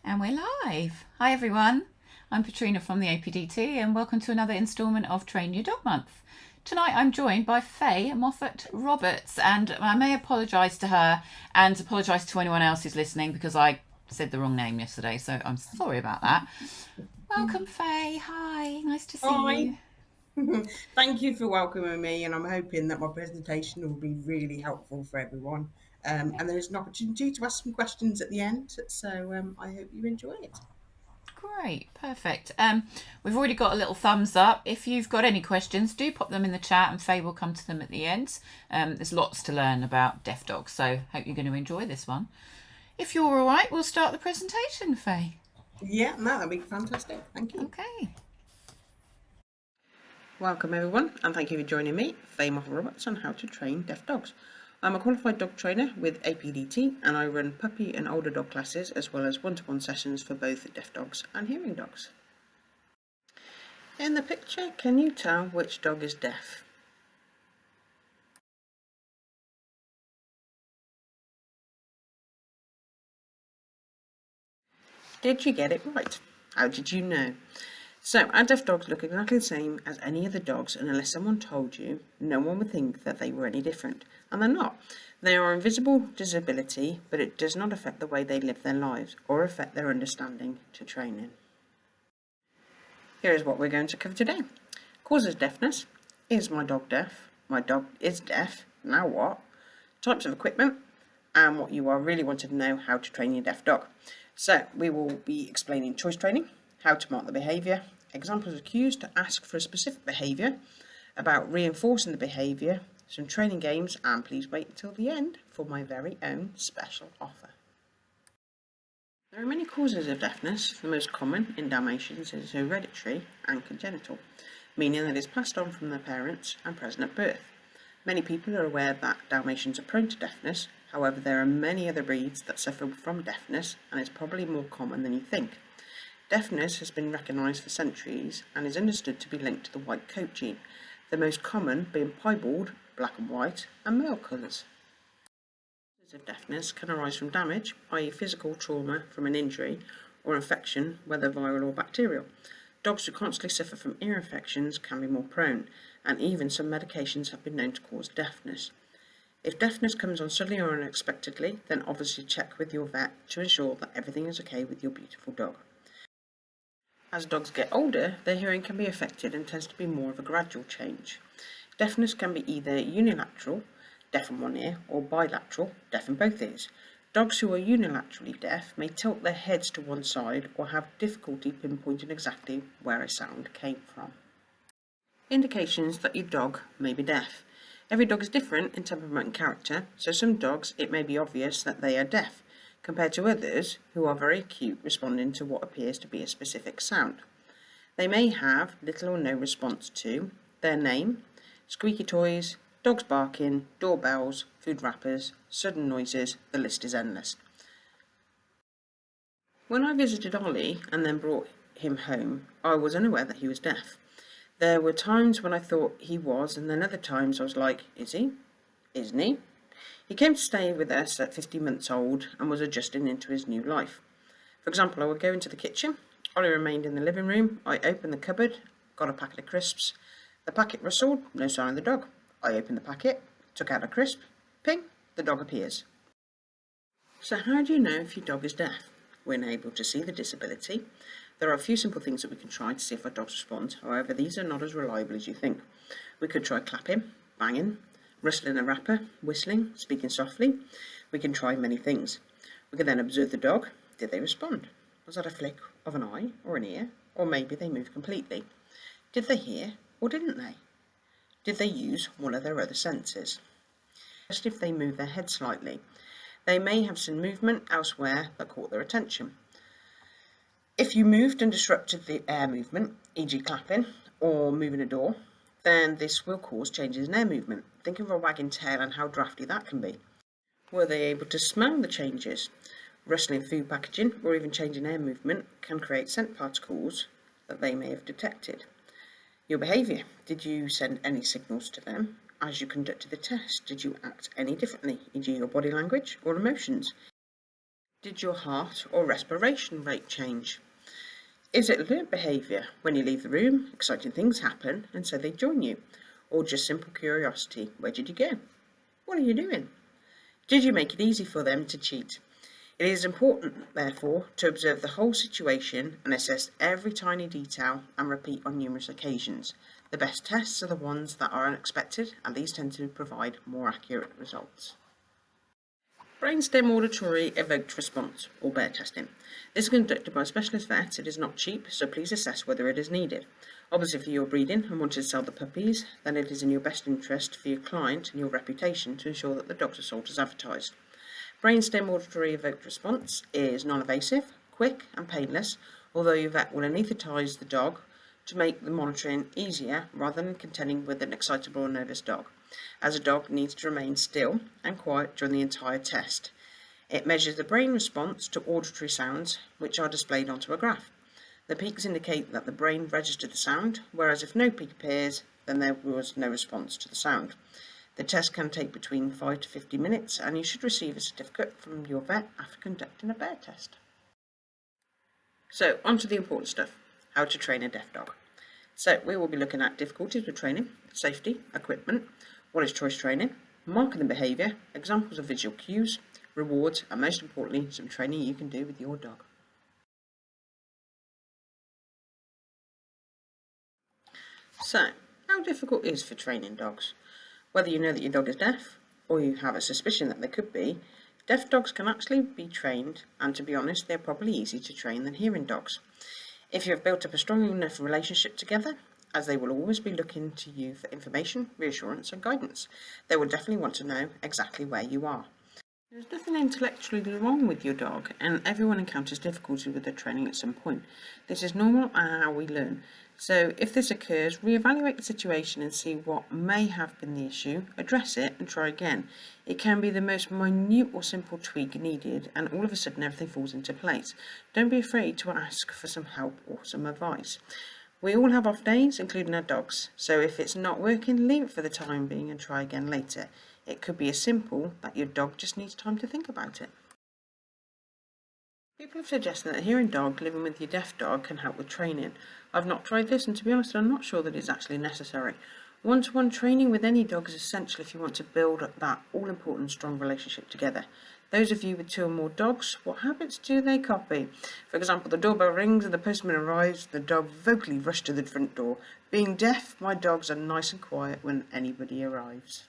And we're live. Hi everyone, I'm Katrina from the APDT and welcome to another instalment of Train Your Dog Month. Tonight I'm joined by Fay Moffat-Roberts, and I may apologise to her and apologise to anyone else who's listening because I said the wrong name yesterday, so I'm sorry about that. Welcome Fay, hi, nice to see Hi. you. Thank you for welcoming me, and I'm hoping that my presentation will be really helpful for everyone. And there is an opportunity to ask some questions at the end, so I hope you enjoy it. Great, perfect. We've already got a little thumbs up. If you've got any questions, do pop them in the chat and Faye will come to them at the end. There's lots to learn about deaf dogs, so hope you're going to enjoy this one. If you're all right, we'll start the presentation, Faye. Yeah, no, that'd be fantastic. Thank you. Okay. Welcome everyone, and thank you for joining me, Fay Moffat-Roberts, on how to train deaf dogs. I'm a qualified dog trainer with APDT, and I run puppy and older dog classes as well as one-to-one sessions for both deaf dogs and hearing dogs. In the picture, can you tell which dog is deaf? Did you get it right? How did you know? So, our deaf dogs look exactly the same as any other dogs, and unless someone told you, no one would think that they were any different. And they're not. They are a invisible disability, but it does not affect the way they live their lives or affect their understanding to training. Here is what we're going to cover today. Causes deafness. Is my dog deaf? My dog is deaf. Now what? Types of equipment. And what you are really wanting to know, how to train your deaf dog. So we will be explaining choice training, how to mark the behaviour, examples of cues to ask for a specific behaviour, about reinforcing the behaviour, some training games, and please wait until the end for my very own special offer. There are many causes of deafness. The most common in Dalmatians is hereditary and congenital, meaning that it's passed on from their parents and present at birth. Many people are aware that Dalmatians are prone to deafness. However, there are many other breeds that suffer from deafness, and it's probably more common than you think. Deafness has been recognised for centuries and is understood to be linked to the white coat gene, the most common being piebald, black and white, and male colours. Causes of deafness can arise from damage, i.e. physical trauma from an injury, or infection, whether viral or bacterial. Dogs who constantly suffer from ear infections can be more prone, and even some medications have been known to cause deafness. If deafness comes on suddenly or unexpectedly, then obviously check with your vet to ensure that everything is okay with your beautiful dog. As dogs get older, their hearing can be affected and tends to be more of a gradual change. Deafness can be either unilateral, deaf in one ear, or bilateral, deaf in both ears. Dogs who are unilaterally deaf may tilt their heads to one side or have difficulty pinpointing exactly where a sound came from. Indications that your dog may be deaf. Every dog is different in temperament and character, so some dogs it may be obvious that they are deaf, compared to others who are very acute, responding to what appears to be a specific sound. They may have little or no response to their name, squeaky toys, dogs barking, doorbells, food wrappers, sudden noises. The list is endless. When I visited Ollie and then brought him home, I was unaware that he was deaf. There were times when I thought he was, and then other times I was like, is he? Isn't he? He came to stay with us at 15 months old and was adjusting into his new life. For example, I would go into the kitchen, Ollie remained in the living room, I opened the cupboard, got a packet of crisps. The packet rustled, no sign of the dog. I opened the packet, took out a crisp, ping, the dog appears. So how do you know if your dog is deaf? We're unable to see the disability. There are a few simple things that we can try to see if our dogs respond. However, these are not as reliable as you think. We could try clapping, banging, rustling a wrapper, whistling, speaking softly. We can try many things. We can then observe the dog. Did they respond? Was that a flick of an eye or an ear? Or maybe they moved completely. Did they hear or didn't they? Did they use one of their other senses? Just if they move their head slightly. They may have some movement elsewhere that caught their attention. If you moved and disrupted the air movement, e.g. clapping or moving a door, then this will cause changes in air movement. Think of a wagging tail and how drafty that can be. Were they able to smell the changes? Rustling food packaging or even changing air movement can create scent particles that they may have detected. Your behaviour. Did you send any signals to them as you conducted the test? Did you act any differently, e.g. your body language or emotions? Did your heart or respiration rate change? Is it learnt behaviour? When you leave the room, exciting things happen and so they join you. Or just simple curiosity? Where did you go? What are you doing? Did you make it easy for them to cheat? It is important, therefore, to observe the whole situation and assess every tiny detail and repeat on numerous occasions. The best tests are the ones that are unexpected, and these tend to provide more accurate results. Brainstem auditory evoked response, or bear testing. This is conducted by a specialist vet. It is not cheap, so please assess whether it is needed. Obviously, if you're breeding and want to sell the puppies, then it is in your best interest for your client and your reputation to ensure that the dogs are sold as advertised. Brainstem auditory evoked response is non-invasive, quick and painless, although your vet will anaesthetise the dog to make the monitoring easier rather than contending with an excitable or nervous dog, as a dog needs to remain still and quiet during the entire test. It measures the brain response to auditory sounds, which are displayed onto a graph. The peaks indicate that the brain registered the sound, whereas if no peak appears, then there was no response to the sound. The test can take between 5 to 50 minutes, and you should receive a certificate from your vet after conducting a bear test. So, on to the important stuff, how to train a deaf dog. So, we will be looking at difficulties with training, safety, equipment, what is choice training, marking the behaviour, examples of visual cues, rewards, and most importantly, some training you can do with your dog. So, how difficult is for training dogs? Whether you know that your dog is deaf, or you have a suspicion that they could be, deaf dogs can actually be trained, and to be honest, they're probably easier to train than hearing dogs. If you have built up a strong enough relationship together, as they will always be looking to you for information, reassurance and guidance, they will definitely want to know exactly where you are. There's nothing intellectually wrong with your dog, and everyone encounters difficulty with their training at some point. This is normal and how we learn. So if this occurs, reevaluate the situation and see what may have been the issue, address it and try again. It can be the most minute or simple tweak needed, and all of a sudden everything falls into place. Don't be afraid to ask for some help or some advice. We all have off days, including our dogs, so if it's not working, leave it for the time being and try again later. It could be as simple that your dog just needs time to think about it. People have suggested that a hearing dog living with your deaf dog can help with training. I've not tried this, and to be honest, I'm not sure that it's actually necessary. One-to-one training with any dog is essential if you want to build up that all-important strong relationship together. Those of you with 2 or more dogs, what habits do they copy? For example, the doorbell rings and the postman arrives, the dog vocally rushes to the front door. Being deaf, my dogs are nice and quiet when anybody arrives.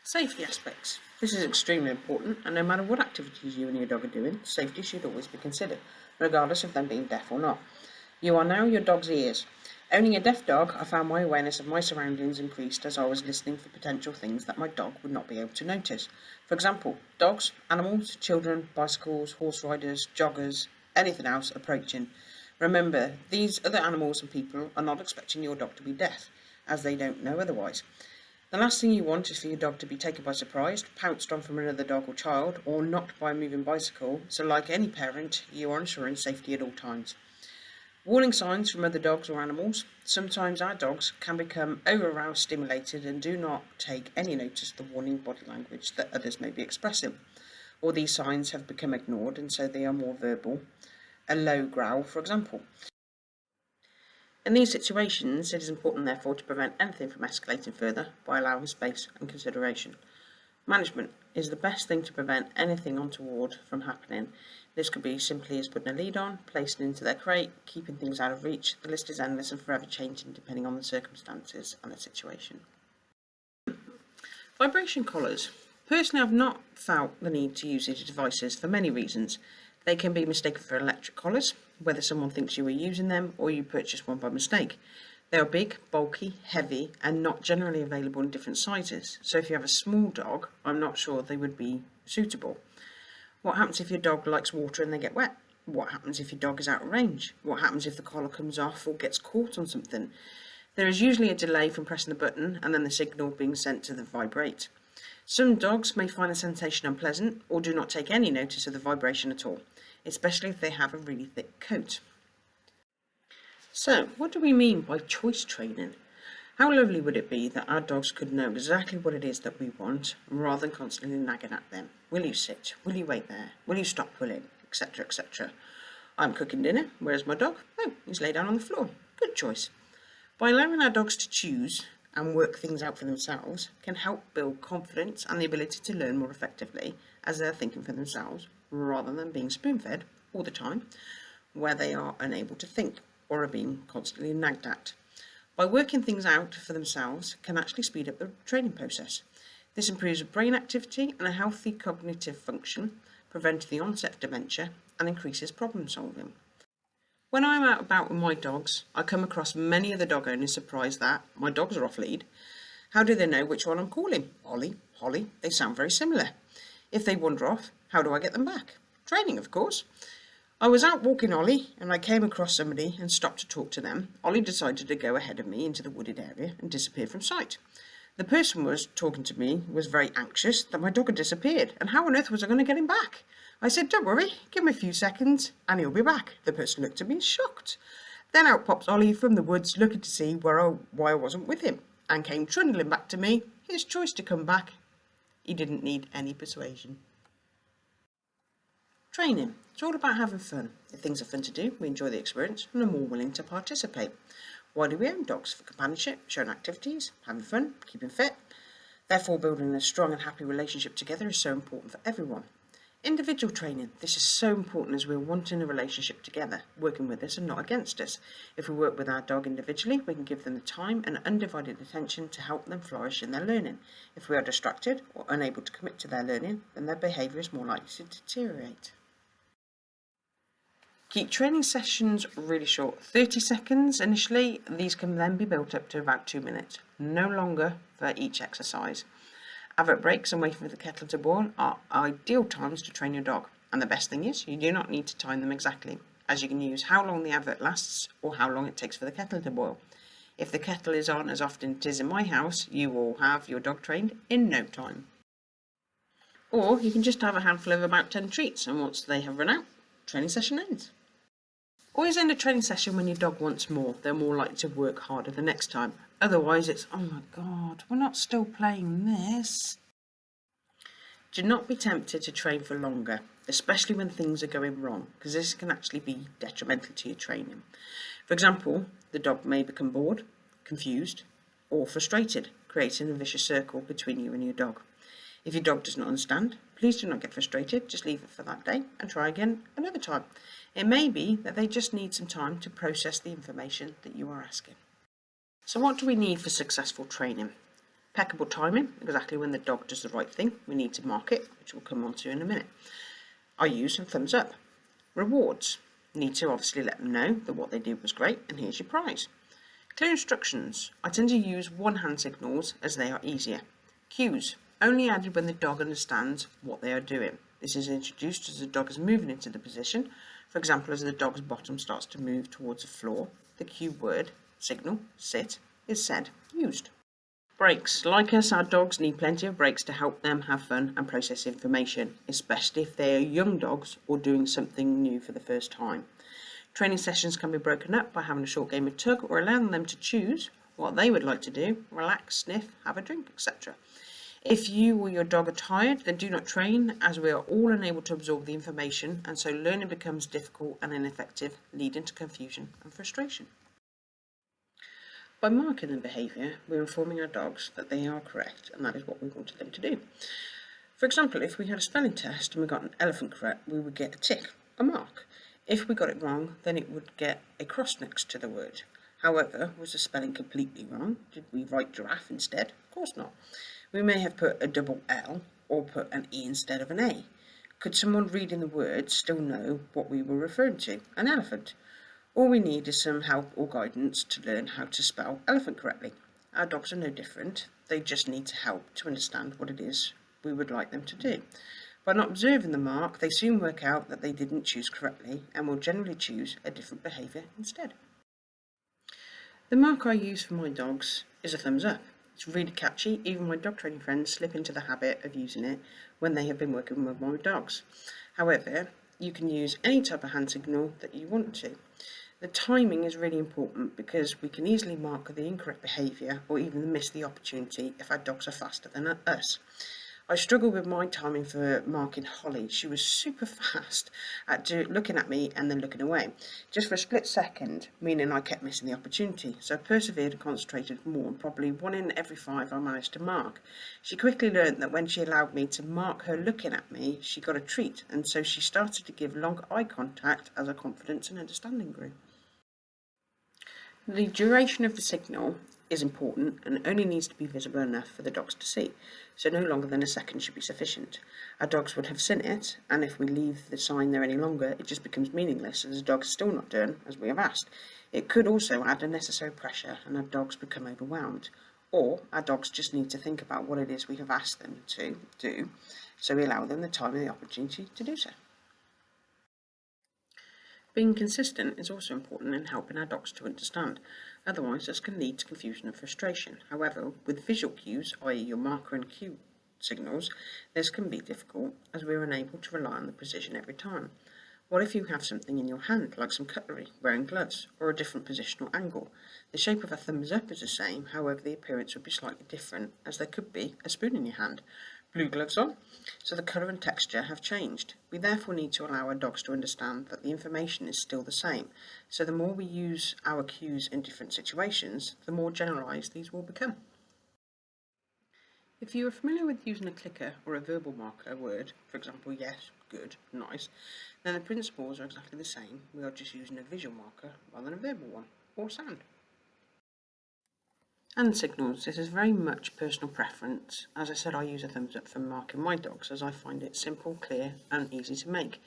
Safety aspects. This is extremely important, and no matter what activities you and your dog are doing, safety should always be considered, regardless of them being deaf or not. You are now your dog's ears. Owning a deaf dog, I found my awareness of my surroundings increased as I was listening for potential things that my dog would not be able to notice. For example, dogs, animals, children, bicycles, horse riders, joggers, anything else approaching. Remember, these other animals and people are not expecting your dog to be deaf, as they don't know otherwise. The last thing you want is for your dog to be taken by surprise, pounced on from another dog or child, or knocked by a moving bicycle, so like any parent, you are ensuring safety at all times. Warning signs from other dogs or animals. Sometimes our dogs can become over-aroused, stimulated, and do not take any notice of the warning body language that others may be expressing. Or these signs have become ignored, and so they are more verbal. A low growl, for example. In these situations, it is important, therefore, to prevent anything from escalating further by allowing space and consideration. Management is the best thing to prevent anything untoward from happening. This could be simply as putting a lead on, placing into their crate, keeping things out of reach. The list is endless and forever changing depending on the circumstances and the situation. Vibration collars. Personally, I've not felt the need to use these devices for many reasons. They can be mistaken for electric collars, whether someone thinks you are using them or you purchased one by mistake. They are big, bulky, heavy, and not generally available in different sizes. So if you have a small dog, I'm not sure they would be suitable. What happens if your dog likes water and they get wet? What happens if your dog is out of range? What happens if the collar comes off or gets caught on something? There is usually a delay from pressing the button and then the signal being sent to the vibrate. Some dogs may find the sensation unpleasant or do not take any notice of the vibration at all, especially if they have a really thick coat. So, what do we mean by choice training? How lovely would it be that our dogs could know exactly what it is that we want, rather than constantly nagging at them. Will you sit? Will you wait there? Will you stop pulling? Etc, etc. I'm cooking dinner. Where's my dog? Oh, he's laid down on the floor. Good choice. By allowing our dogs to choose and work things out for themselves can help build confidence and the ability to learn more effectively as they're thinking for themselves, rather than being spoon-fed all the time, where they are unable to think or are being constantly nagged at. By working things out for themselves can actually speed up the training process. This improves brain activity and a healthy cognitive function, prevents the onset of dementia, and increases problem solving. When I'm out about with my dogs, I come across many of the dog owners surprised that my dogs are off lead. How do they know which one I'm calling? Ollie, Holly, they sound very similar. If they wander off, how do I get them back? Training, of course. I was out walking Ollie and I came across somebody and stopped to talk to them. Ollie decided to go ahead of me into the wooded area and disappear from sight. The person who was talking to me was very anxious that my dog had disappeared, and how on earth was I going to get him back? I said, don't worry, give him a few seconds and he'll be back. The person looked at me shocked. Then out pops Ollie from the woods looking to see why I wasn't with him, and came trundling back to me, his choice to come back. He didn't need any persuasion. Training. It's all about having fun. If things are fun to do, we enjoy the experience and are more willing to participate. Why do we own dogs? For companionship, sharing activities, having fun, keeping fit. Therefore, building a strong and happy relationship together is so important for everyone. Individual training. This is so important as we're wanting a relationship together, working with us and not against us. If we work with our dog individually, we can give them the time and undivided attention to help them flourish in their learning. If we are distracted or unable to commit to their learning, then their behaviour is more likely to deteriorate. Keep training sessions really short, 30 seconds initially. These can then be built up to about 2 minutes, no longer for each exercise. Advert breaks and waiting for the kettle to boil are ideal times to train your dog. And the best thing is, you do not need to time them exactly, as you can use how long the advert lasts or how long it takes for the kettle to boil. If the kettle is on as often as it is in my house, you will have your dog trained in no time. Or you can just have a handful of about 10 treats, and once they have run out, training session ends. Always end a training session when your dog wants more. They're more likely to work harder the next time. Otherwise it's, oh my God, we're not still playing this. Do not be tempted to train for longer, especially when things are going wrong, because this can actually be detrimental to your training. For example, the dog may become bored, confused, or frustrated, creating a vicious circle between you and your dog. If your dog does not understand, please do not get frustrated, just leave it for that day and try again another time. It may be that they just need some time to process the information that you are asking. So what do we need for successful training? Impeccable timing, exactly when the dog does the right thing. We need to mark it, which we'll come on to in a minute. I use a thumbs up. Rewards. Need to obviously let them know that what they did was great and here's your prize. Clear instructions. I tend to use one-hand signals as they are easier. Cues. Only added when the dog understands what they are doing. This is introduced as the dog is moving into the position. For example, as the dog's bottom starts to move towards the floor, the cue word, signal, sit, is said, used. Breaks. Like us, our dogs need plenty of breaks to help them have fun and process information, especially if they are young dogs or doing something new for the first time. Training sessions can be broken up by having a short game of tug or allowing them to choose what they would like to do, relax, sniff, have a drink, etc. If you or your dog are tired, then do not train, as we are all unable to absorb the information, and so learning becomes difficult and ineffective, leading to confusion and frustration. By marking their behaviour, we're informing our dogs that they are correct, and that is what we wanted them to do. For example, if we had a spelling test and we got an elephant correct, we would get a tick, a mark. If we got it wrong, then it would get a cross next to the word. However, was the spelling completely wrong? Did we write giraffe instead? Of course not. We may have put a double L or put an E instead of an A. Could someone reading the word still know what we were referring to? An elephant. All we need is some help or guidance to learn how to spell elephant correctly. Our dogs are no different. They just need help to understand what it is we would like them to do. By not observing the mark, they soon work out that they didn't choose correctly and will generally choose a different behaviour instead. The mark I use for my dogs is a thumbs up. It's really catchy. Even my dog training friends slip into the habit of using it when they have been working with my dogs. However, you can use any type of hand signal that you want to. The timing is really important because we can easily mark the incorrect behaviour or even miss the opportunity if our dogs are faster than us. I struggled with my timing for marking Holly. She was super fast at looking at me and then looking away, just for a split second, meaning I kept missing the opportunity. So I persevered and concentrated more, and probably 1 in every 5 I managed to mark. She quickly learned that when she allowed me to mark her looking at me, she got a treat, and so she started to give long eye contact as her confidence and understanding grew. The duration of the signal is important and only needs to be visible enough for the dogs to see, so no longer than a second should be sufficient. Our dogs would have seen it, and if we leave the sign there any longer, it just becomes meaningless as the dog is still not done as we have asked. It could also add unnecessary pressure and our dogs become overwhelmed, or our dogs just need to think about what it is we have asked them to do, so we allow them the time and the opportunity to do so. Being consistent is also important in helping our dogs to understand, otherwise this can lead to confusion and frustration. However, with visual cues, i.e. your marker and cue signals, this can be difficult as we are unable to rely on the precision every time. What if you have something in your hand, like some cutlery, wearing gloves, or a different position or angle? The shape of a thumbs up is the same, however the appearance would be slightly different, as there could be a spoon in your hand, blue gloves on, so the colour and texture have changed. We therefore need to allow our dogs to understand that the information is still the same, so the more we use our cues in different situations, the more generalised these will become. If you are familiar with using a clicker or a verbal marker word, for example yes, good, nice, then the principles are exactly the same. We are just using a visual marker rather than a verbal one, or sound. Hand signals, this is very much personal preference. As I said, I use a thumbs up for marking my dogs as I find it simple, clear and easy to make.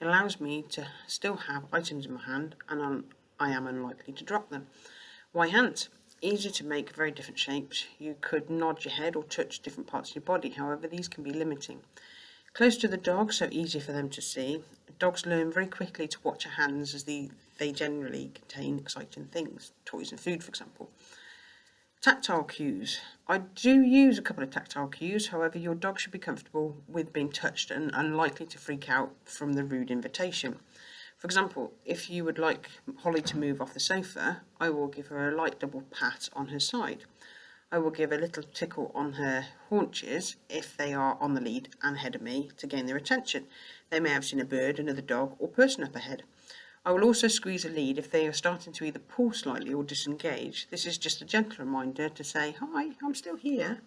It allows me to still have items in my hand and I am unlikely to drop them. Why hands? Easier to make, very different shapes. You could nod your head or touch different parts of your body, however these can be limiting. Close to the dog, so easier for them to see. Dogs learn very quickly to watch our hands as they generally contain exciting things, toys and food for example. Tactile cues. I do use a couple of tactile cues, however your dog should be comfortable with being touched and unlikely to freak out from the rude invitation. For example, if you would like Holly to move off the sofa, I will give her a light double pat on her side. I will give a little tickle on her haunches if they are on the lead and ahead of me to gain their attention. They may have seen a bird, another dog or person up ahead. I will also squeeze a lead if they are starting to either pull slightly or disengage. This is just a gentle reminder to say, hi, I'm still here.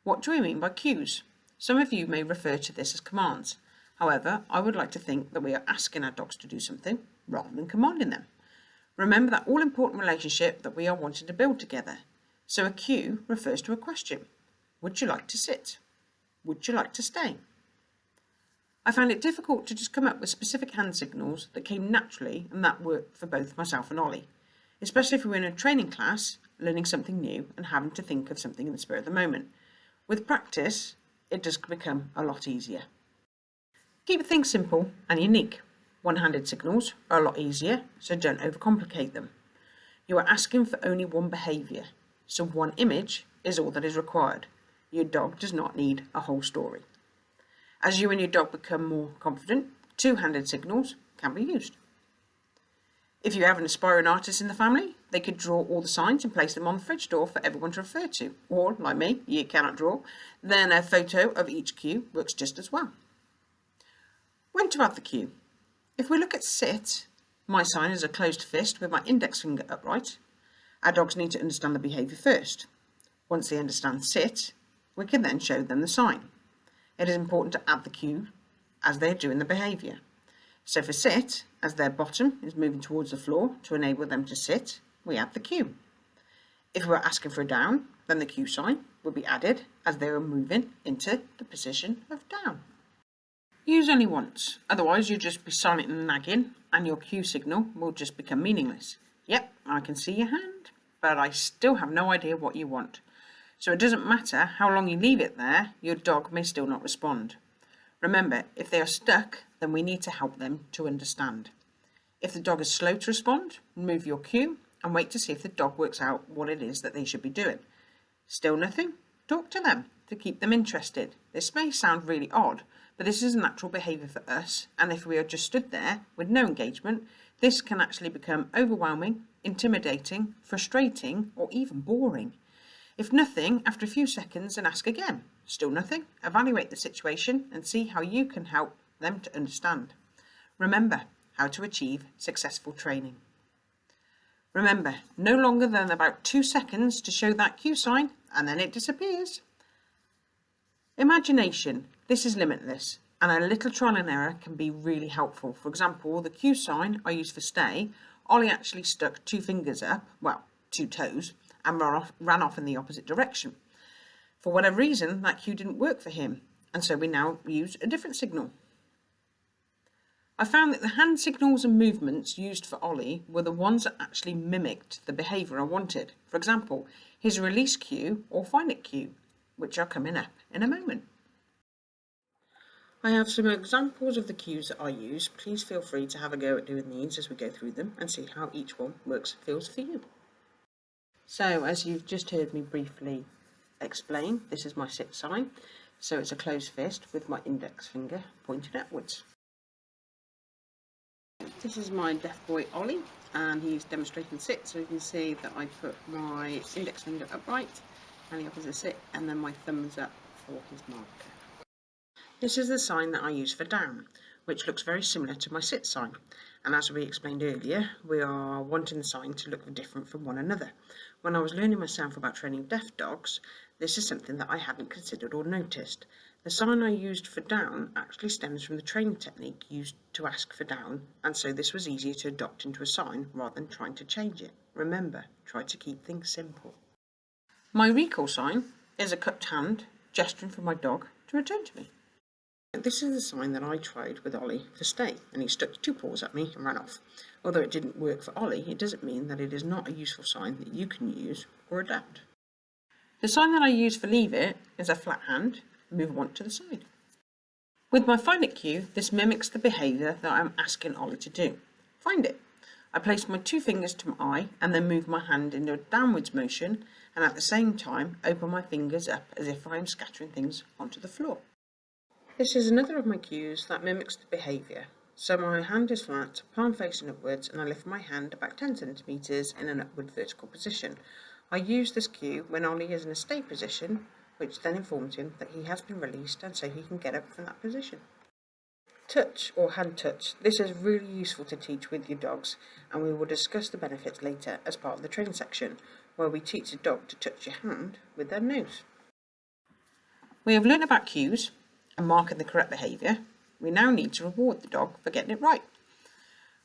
What do we mean by cues? Some of you may refer to this as commands. However, I would like to think that we are asking our dogs to do something rather than commanding them. Remember that all-important relationship that we are wanting to build together. So a cue refers to a question. Would you like to sit? Would you like to stay? I found it difficult to just come up with specific hand signals that came naturally and that worked for both myself and Ollie, especially if we were in a training class, learning something new and having to think of something in the spur of the moment. With practice, it does become a lot easier. Keep things simple and unique. One-handed signals are a lot easier, so don't overcomplicate them. You are asking for only one behaviour, so one image is all that is required. Your dog does not need a whole story. As you and your dog become more confident, two-handed signals can be used. If you have an aspiring artist in the family, they could draw all the signs and place them on the fridge door for everyone to refer to. Or, like me, you cannot draw, then a photo of each cue works just as well. When to add the cue? If we look at sit, my sign is a closed fist with my index finger upright. Our dogs need to understand the behaviour first. Once they understand sit, we can then show them the sign. It is important to add the cue as they are doing the behaviour. So for sit, as their bottom is moving towards the floor to enable them to sit, we add the cue. If we're asking for a down, then the cue sign will be added as they are moving into the position of down. Use only once, otherwise you'll just be silent and nagging and your cue signal will just become meaningless. Yep, I can see your hand, but I still have no idea what you want. So it doesn't matter how long you leave it there, your dog may still not respond. Remember, if they are stuck, then we need to help them to understand. If the dog is slow to respond, move your cue and wait to see if the dog works out what it is that they should be doing. Still nothing? Talk to them to keep them interested. This may sound really odd, but this is a natural behaviour for us, and if we are just stood there with no engagement, This can actually become overwhelming, intimidating, frustrating, or even boring. If nothing, after a few seconds, then ask again. Still nothing? Evaluate the situation and see how you can help them to understand. Remember how to achieve successful training. Remember, no longer than about 2 seconds to show that cue sign, and then it disappears. Imagination. This is limitless, and a little trial and error can be really helpful. For example, the cue sign I used for stay, Ollie actually stuck 2 fingers up, well, 2 toes, and ran off in the opposite direction. For whatever reason, that cue didn't work for him, and so we now use a different signal. I found that the hand signals and movements used for Ollie were the ones that actually mimicked the behaviour I wanted. For example, his release cue or find it cue, which are coming up in a moment. I have some examples of the cues that I use. Please feel free to have a go at doing these as we go through them and see how each one works and feels for you. So, as you've just heard me briefly explain, this is my sit sign. So it's a closed fist with my index finger pointed upwards. This is my deaf boy Ollie, and he's demonstrating sit, so you can see that I put my index finger upright and the opposite sit, and then my thumbs up for his marker. This is the sign that I use for down, which looks very similar to my sit sign, and as we explained earlier, we are wanting the sign to look different from one another. When I was learning myself about training deaf dogs, this is something that I hadn't considered or noticed. The sign I used for down actually stems from the training technique used to ask for down, and so this was easier to adopt into a sign rather than trying to change it. Remember, try to keep things simple. My recall sign is a cupped hand gesturing for my dog to return to me. This is the sign that I tried with Ollie for stay, and he stuck 2 paws at me and ran off. Although it didn't work for Ollie, it doesn't mean that it is not a useful sign that you can use or adapt. The sign that I use for leave it is a flat hand, move one to the side. With my find it cue, this mimics the behaviour that I'm asking Ollie to do. Find it. I place my 2 fingers to my eye and then move my hand into a downwards motion, and at the same time open my fingers up as if I am scattering things onto the floor. This is another of my cues that mimics the behaviour. So my hand is flat, palm facing upwards, and I lift my hand about 10 centimetres in an upward vertical position. I use this cue when Ollie is in a stay position, which then informs him that he has been released and so he can get up from that position. Touch or hand touch. This is really useful to teach with your dogs, and we will discuss the benefits later as part of the training section, where we teach a dog to touch your hand with their nose. We have learned about cues and marking the correct behaviour. We now need to reward the dog for getting it right.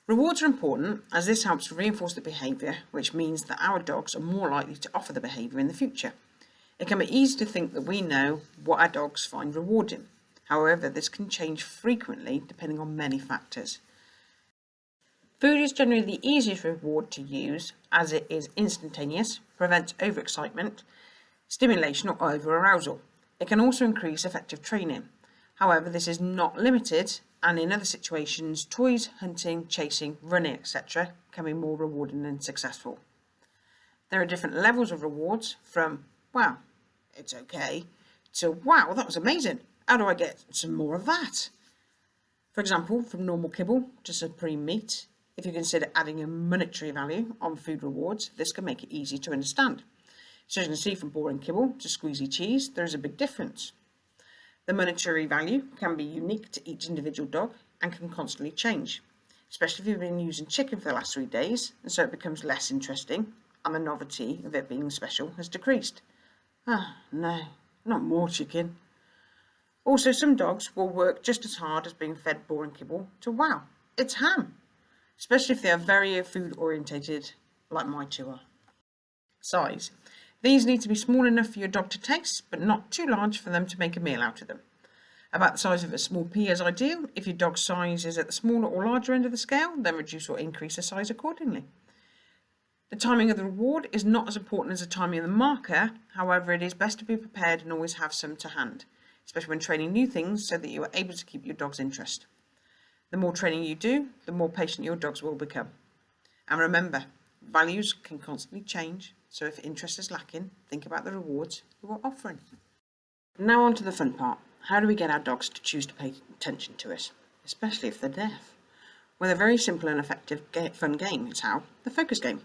Rewards are important as this helps to reinforce the behaviour, which means that our dogs are more likely to offer the behaviour in the future. It can be easy to think that we know what our dogs find rewarding. However, this can change frequently depending on many factors. Food is generally the easiest reward to use as it is instantaneous, prevents overexcitement, stimulation or over-arousal. It can also increase effective training. However, this is not limited, and in other situations, toys, hunting, chasing, running, etc. can be more rewarding and successful. There are different levels of rewards from, wow, it's okay, to wow, that was amazing, how do I get some more of that? For example, from normal kibble to supreme meat, if you consider adding a monetary value on food rewards, this can make it easy to understand. So as you can see, from boring kibble to squeezy cheese, there is a big difference. The monetary value can be unique to each individual dog and can constantly change, especially if you've been using chicken for the last 3 days, and so it becomes less interesting and the novelty of it being special has decreased. Ah, no, not more chicken. Also, some dogs will work just as hard as being fed boring kibble to wow, it's ham, especially if they are very food orientated like my 2 are. Size. These need to be small enough for your dog to taste, but not too large for them to make a meal out of them. About the size of a small pea is ideal. If your dog's size is at the smaller or larger end of the scale, then reduce or increase the size accordingly. The timing of the reward is not as important as the timing of the marker. However, it is best to be prepared and always have some to hand, especially when training new things, so that you are able to keep your dog's interest. The more training you do, the more patient your dogs will become. And remember, values can constantly change, so if interest is lacking, think about the rewards you are offering. Now on to the fun part. How do we get our dogs to choose to pay attention to us, especially if they're deaf? with a very simple and effective fun game. It's how the focus game.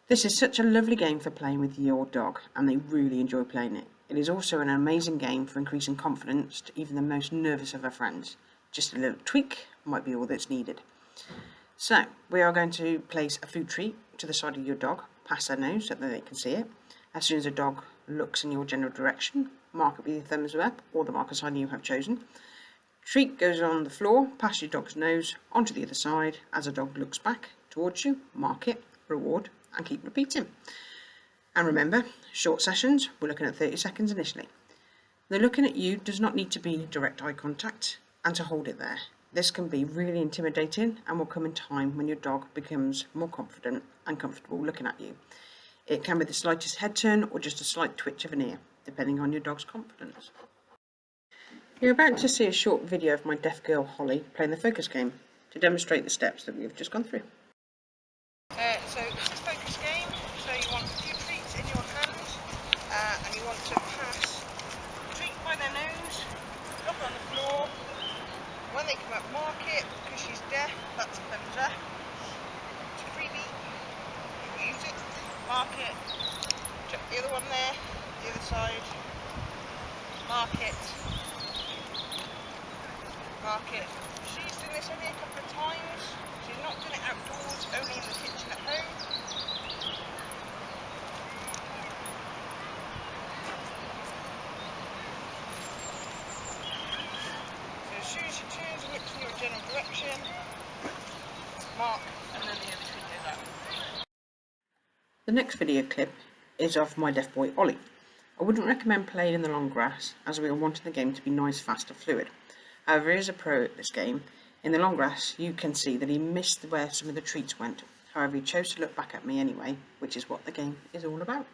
This is such a lovely game for playing with your dog, and they really enjoy playing it. It is also an amazing game for increasing confidence to even the most nervous of our friends. Just a little tweak might be all that's needed. So, we are going to place a food treat to the side of your dog, past their nose so that they can see it. As soon as the dog looks in your general direction, mark it with your thumbs up or the marker sign you have chosen. Treat goes on the floor, past your dog's nose, onto the other side. As the dog looks back towards you, mark it, reward, and keep repeating. And remember, short sessions, we're looking at 30 seconds initially. The looking at you does not need to be direct eye contact and to hold it there. This can be really intimidating and will come in time when your dog becomes more confident and comfortable looking at you. It can be the slightest head turn or just a slight twitch of an ear, depending on your dog's confidence. You're about to see a short video of my deaf girl Holly playing the focus game to demonstrate the steps that we've just gone through. So this is focus game, so you want a few treats in your hands and you want to pass the treat by their nose, drop it on the floor. When they come up, mark it, because she's deaf, that's a thumbs up. It's a freebie, you will use it, mark it, chuck the other one there, the other side, mark it. She's doing this only a couple of times. She's not doing it outdoors, only in the kitchen at home. So as soon as she turns and looks in your general direction, mark, and then the other treat goes out. The next video clip is of my deaf boy Ollie. I wouldn't recommend playing in the long grass, as we are wanting the game to be nice, fast and fluid. However, he is a pro at this game. In the long grass, you can see that he missed where some of the treats went. However, he chose to look back at me anyway, which is what the game is all about.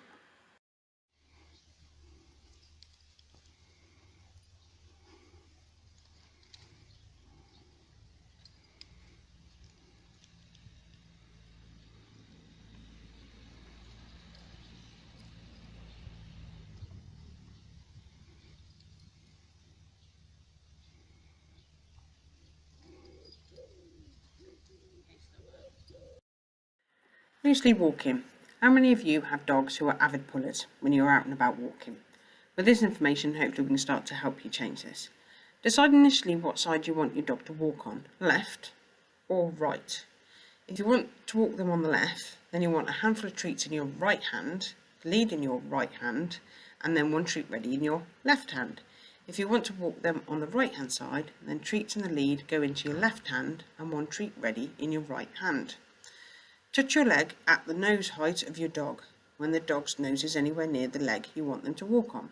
Loosely walking. How many of you have dogs who are avid pullers when you're out and about walking? With this information, hopefully we can start to help you change this. Decide initially what side you want your dog to walk on, left or right. If you want to walk them on the left, then you want a handful of treats in your right hand, lead in your right hand, and then one treat ready in your left hand. If you want to walk them on the right hand side, then treats in the lead go into your left hand and one treat ready in your right hand. Touch your leg at the nose height of your dog when the dog's nose is anywhere near the leg you want them to walk on.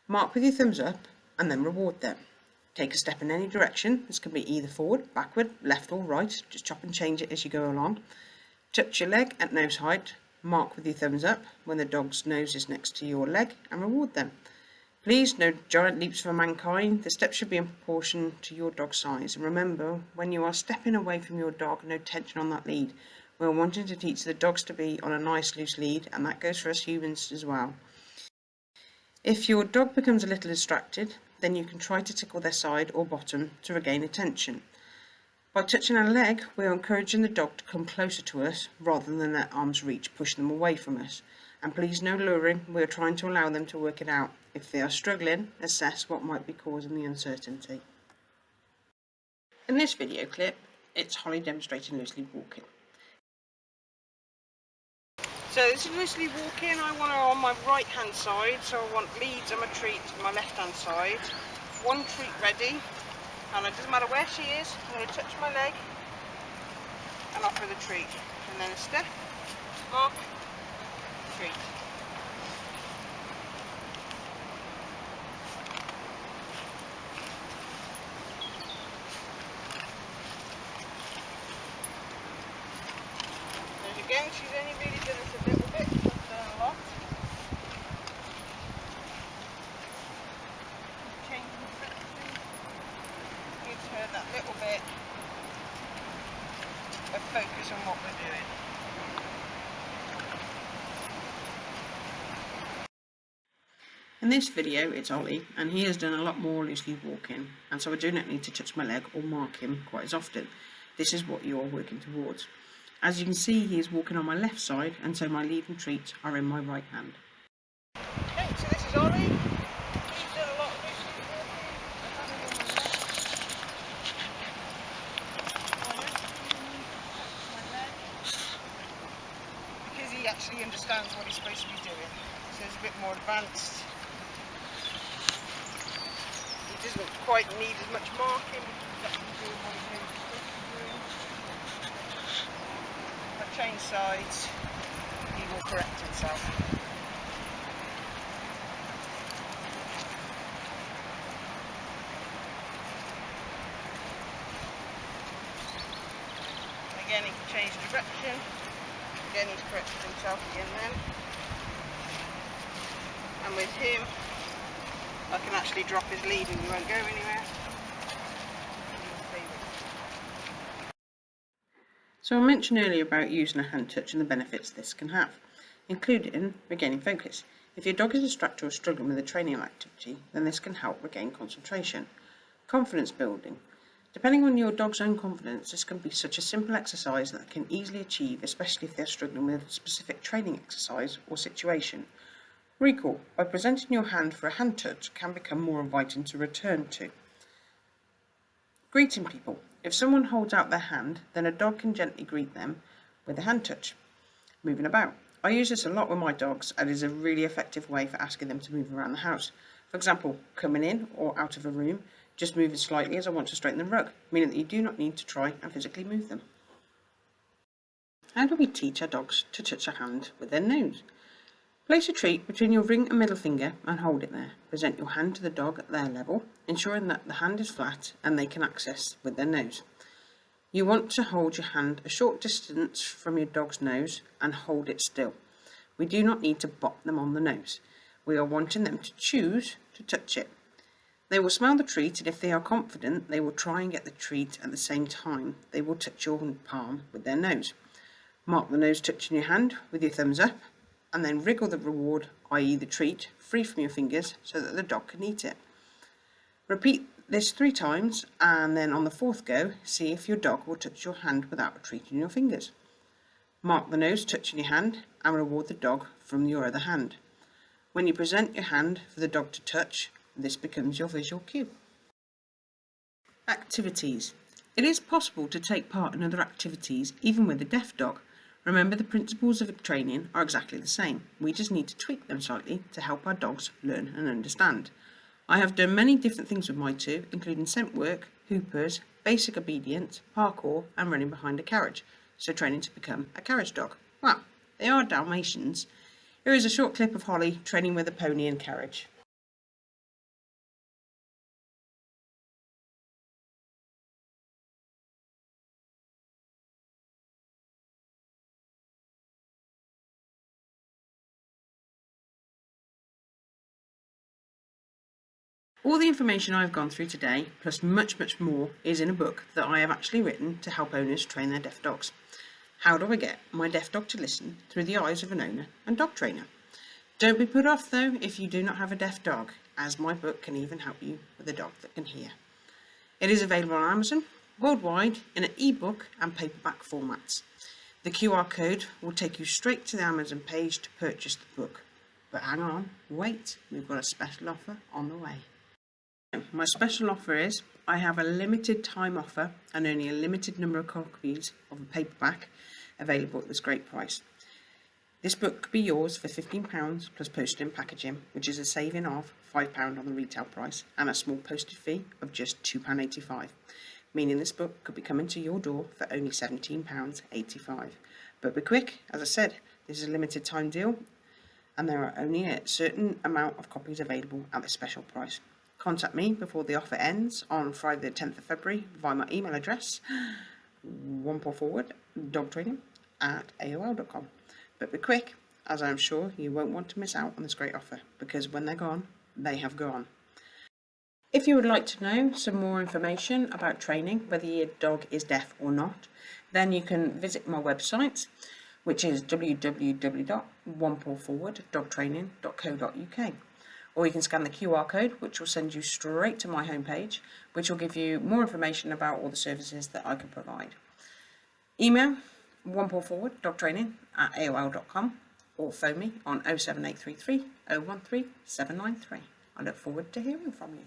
Mark with your thumbs up and then reward them. Take a step in any direction. This can be either forward, backward, left or right. Just chop and change it as you go along. Touch your leg at nose height. Mark with your thumbs up when the dog's nose is next to your leg and reward them. Please, no giant leaps for mankind. The steps should be in proportion to your dog's size. And remember, when you are stepping away from your dog, no tension on that lead. We're wanting to teach the dogs to be on a nice loose lead, and that goes for us humans as well. If your dog becomes a little distracted, then you can try to tickle their side or bottom to regain attention. By touching our leg, we're encouraging the dog to come closer to us rather than at arm's reach, pushing them away from us. And please, no luring, we're trying to allow them to work it out. If they are struggling, assess what might be causing the uncertainty. In this video clip, it's Holly demonstrating loosely walking. So this is loosely walking. I want her on my right hand side, so I want leads and my treat on my left hand side. One treat ready, and it doesn't matter where she is, I'm going to touch my leg and offer the treat. And then a step, mark, treat. Again, she's only really done this a little bit, she's not done a lot. Changing direction gives her that little bit of focus on what we're doing. In this video, it's Ollie, and he has done a lot more loosely walking, and so I do not need to touch my leg or mark him quite as often. this is what you are working towards. As you can see, he is walking on my left side, and so my lead and treat are in my right hand. Okay, so this is Ollie. He's done a lot of this because he actually understands what he's supposed to be doing. So it's a bit more advanced. He doesn't quite need as much marking because he's actually doing what he knows he's supposed to be doing. If I change sides, he will correct himself. Again, he can change direction. Again, he's corrected himself again then. And with him, I can actually drop his lead and he won't go anywhere. So I mentioned earlier about using a hand touch and the benefits this can have, including regaining focus. If your dog is distracted or struggling with a training activity, then this can help regain concentration. Confidence building. Depending on your dog's own confidence, this can be such a simple exercise that they can easily achieve, especially if they're struggling with a specific training exercise or situation. Recall, by presenting your hand for a hand touch, can become more inviting to return to. Greeting people. If someone holds out their hand, then a dog can gently greet them with a hand touch. Moving about. I use this a lot with my dogs, and it is a really effective way for asking them to move around the house. For example, coming in or out of a room, just moving slightly as I want to straighten the rug, meaning that you do not need to try and physically move them. How do we teach our dogs to touch a hand with their nose? Place a treat between your ring and middle finger and hold it there. Present your hand to the dog at their level, ensuring that the hand is flat and they can access with their nose. You want to hold your hand a short distance from your dog's nose and hold it still. We do not need to bop them on the nose. We are wanting them to choose to touch it. They will smell the treat, and if they are confident, they will try and get the treat at the same time. They will touch your palm with their nose. Mark the nose touching your hand with your thumbs up, and then wriggle the reward, i.e. the treat, free from your fingers so that the dog can eat it. Repeat this 3 times, and then on the 4th go, see if your dog will touch your hand without a treat in your fingers. Mark the nose touching your hand and reward the dog from your other hand. When you present your hand for the dog to touch, this becomes your visual cue. Activities. It is possible to take part in other activities even with a deaf dog. Remember, the principles of training are exactly the same. We just need to tweak them slightly to help our dogs learn and understand. I have done many different things with my 2, including scent work, hoopers, basic obedience, parkour and running behind a carriage, so training to become a carriage dog. Well, they are Dalmatians. Here is a short clip of Holly training with a pony and carriage. All the information I've gone through today, plus much more, is in a book that I have actually written to help owners train their deaf dogs. How do I get my deaf dog to listen through the eyes of an owner and dog trainer? Don't be put off though if you do not have a deaf dog, as my book can even help you with a dog that can hear. It is available on Amazon, worldwide, in an ebook and paperback formats. The QR code will take you straight to the Amazon page to purchase the book. But hang on, wait, we've got a special offer on the way. My special offer is, I have a limited time offer and only a limited number of copies of a paperback available at this great price. This book could be yours for £15 plus postage and packaging, which is a saving of £5 on the retail price and a small postage fee of just £2.85, meaning this book could be coming to your door for only £17.85. But be quick, as I said, this is a limited time deal and there are only a certain amount of copies available at this special price. Contact me before the offer ends on Friday the 10th of February via my email address, dogtraining@aol.com. But be quick, as I'm sure you won't want to miss out on this great offer, because when they're gone, they have gone. If you would like to know some more information about training, whether your dog is deaf or not, then you can visit my website, which is www.onepawforwarddogtraining.co.uk. or you can scan the QR code, which will send you straight to my homepage, which will give you more information about all the services that I can provide. Email onepaw dogtraining@aol.com, or phone me on 07833 013 793. I look forward to hearing from you.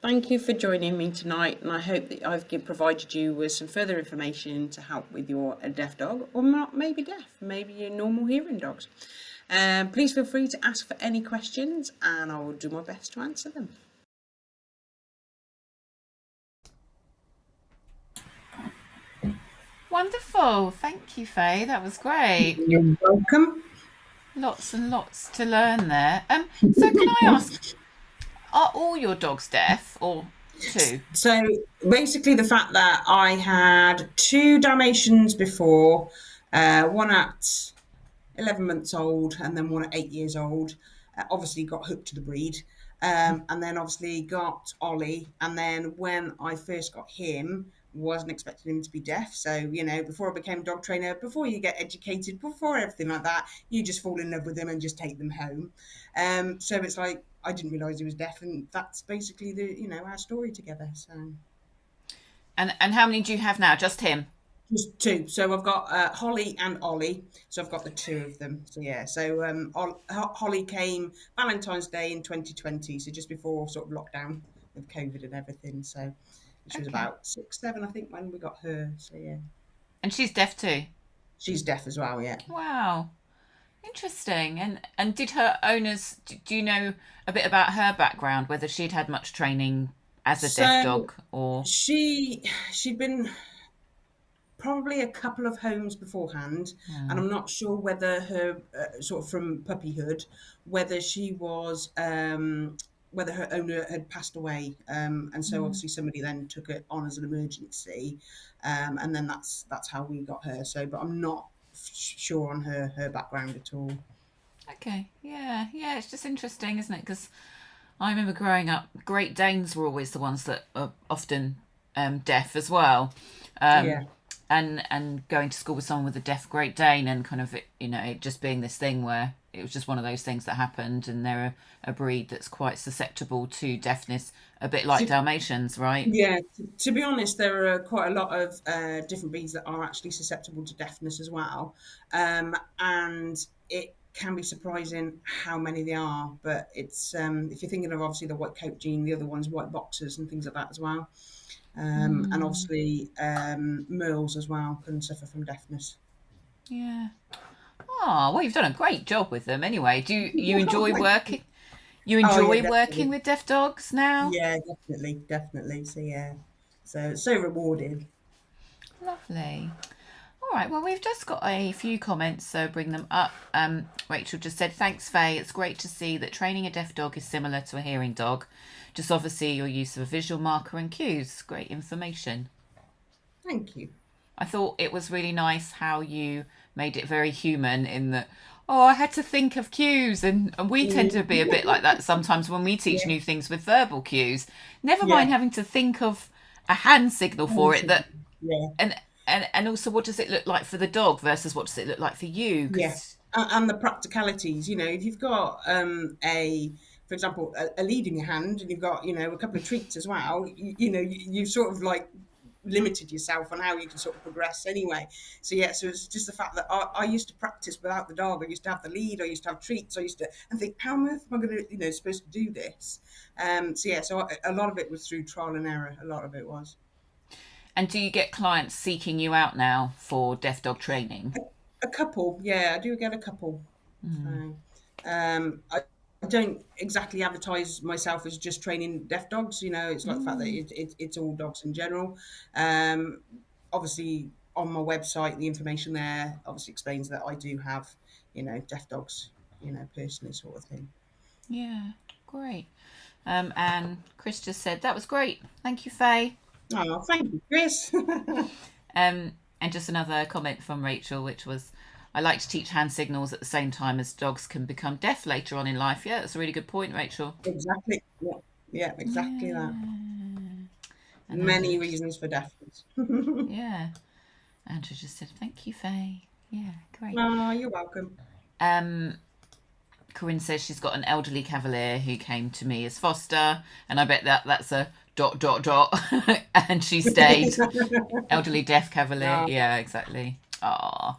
Thank you for joining me tonight, and I hope that I've provided you with some further information to help with your deaf dog, or not maybe deaf, maybe your normal hearing dogs. Please feel free to ask for any questions, and I will do my best to answer them. Wonderful. Thank you, Faye. That was great. You're welcome. Lots and lots to learn there. So can I ask, are all your dogs deaf, or two? So basically the fact that I had 2 Dalmatians before, one at 11 months old and then one at 8 years old, obviously got hooked to the breed, and then obviously got Ollie, and then when I first got him, wasn't expecting him to be deaf. So, you know, before I became a dog trainer, before you get educated, before everything like that, you just fall in love with them and just take them home. So it's like, I didn't realise he was deaf, and that's basically our story together. So, And how many do you have now? Just him? just 2. So I've got Holly and Ollie. So I've got the 2 of them. So yeah. So Holly came Valentine's Day in 2020. So just before sort of lockdown with COVID and everything. So she was about 6, 7, I think, when we got her. So yeah. And she's deaf too? She's deaf as well. Yeah. Wow. Interesting. And did her owners, do you know a bit about her background, whether she'd had much training as a deaf dog, or? She'd been probably a couple of homes beforehand, and I'm not sure whether her sort of from puppyhood, whether she was whether her owner had passed away, and so obviously somebody then took it on as an emergency, and then that's how we got her. So, but I'm not sure on her background at all. Okay, yeah, it's just interesting, isn't it? Because I remember growing up, Great Danes were always the ones that are often deaf as well. Yeah. And going to school with someone with a deaf Great Dane, and kind of, it just being this thing where it was just one of those things that happened, and they're a breed that's quite susceptible to deafness, a bit like Dalmatians, right? Yeah, to be honest, there are quite a lot of different breeds that are actually susceptible to deafness as well, and it can be surprising how many they are. But it's if you're thinking of obviously the white coat gene, the other one's white boxers and things like that as well, and obviously merles as well can suffer from deafness. Yeah. Oh, well, you've done a great job with them anyway. Do you enjoy working? You enjoy working with deaf dogs now? Yeah, definitely. So yeah, so rewarding. Lovely. All right, well, we've just got a few comments, so bring them up. Rachel just said, thanks, Faye. It's great to see that training a deaf dog is similar to a hearing dog. Just obviously your use of a visual marker and cues. Great information. Thank you. I thought it was really nice how you made it very human in that, I had to think of cues, and we tend to be a bit like that sometimes when we teach new things with verbal cues. Never mind having to think of a hand signal for it. And also, what does it look like for the dog versus what does it look like for you? Yes, and the practicalities. If you've got for example, a lead in your hand, and you've got a couple of treats as well, you've sort of like limited yourself on how you can sort of progress anyway. So yeah, so it's just the fact that I used to practice without the dog. I used to have the lead, I used to have treats, and think, how on earth am I going to supposed to do this? So a lot of it was through trial and error. A lot of it was. And do you get clients seeking you out now for deaf dog training? A couple, yeah, I do get a couple. So, I don't exactly advertise myself as just training deaf dogs. It's like the fact that it's all dogs in general. Obviously, on my website, the information there obviously explains that I do have, deaf dogs, personally, sort of thing. Yeah, great. And Chris just said, that was great. Thank you, Faye. Oh, thank you, Chris. And just another comment from Rachel, which was, I like to teach hand signals at the same time as dogs can become deaf later on in life. Yeah, that's a really good point, Rachel. Exactly. Yeah, exactly that. And many reasons for deafness. Yeah. Andrew just said, thank you, Faye. Yeah, great. Oh, you're welcome. Corinne says she's got an elderly Cavalier who came to me as foster, and I bet that's a ... and she stayed. Elderly deaf Cavalier. No. Yeah, exactly. Ah.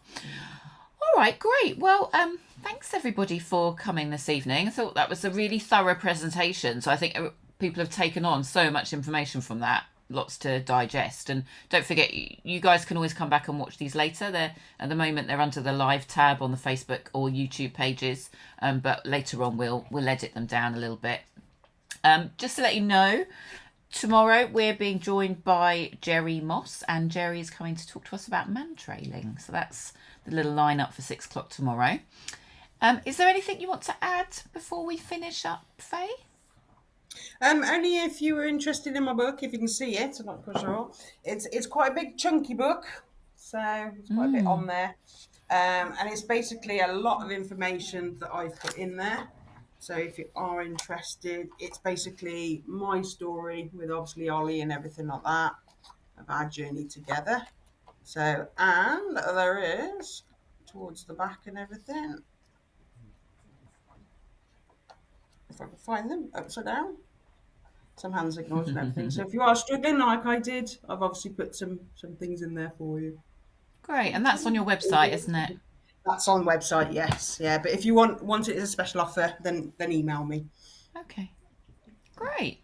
All right, great. Well, thanks everybody for coming this evening. I thought that was a really thorough presentation. So I think people have taken on so much information from that, lots to digest. And don't forget, you guys can always come back and watch these later. At the moment they're under the live tab on the Facebook or YouTube pages, but later on we'll edit them down a little bit. Just to let you know, tomorrow we're being joined by Jerry Moss, and Jerry is coming to talk to us about man trailing. So that's the little lineup for 6 o'clock tomorrow. Is there anything you want to add before we finish up, Faye? Only if you were interested in my book, if you can see it, I'm not quite sure. It's quite a big chunky book, so there's quite a bit on there. And it's basically a lot of information that I've put in there. So if you are interested, it's basically my story with obviously Ollie and everything like that, of our journey together. So, and there is, towards the back and everything, if I can find them, upside down, some hand signals and everything. So if you are struggling like I did, I've obviously put some things in there for you. Great, and that's on your website, isn't it? That's on the website, yes. Yeah, but if you want it as a special offer, then email me. Okay, great.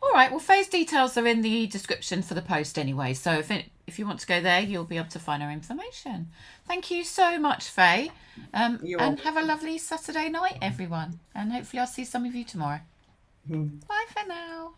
All right, well, Faye's details are in the description for the post anyway, so if you want to go there, you'll be able to find her information. Thank you so much, Faye. And have a lovely Saturday night, everyone. And hopefully I'll see some of you tomorrow. Bye for now.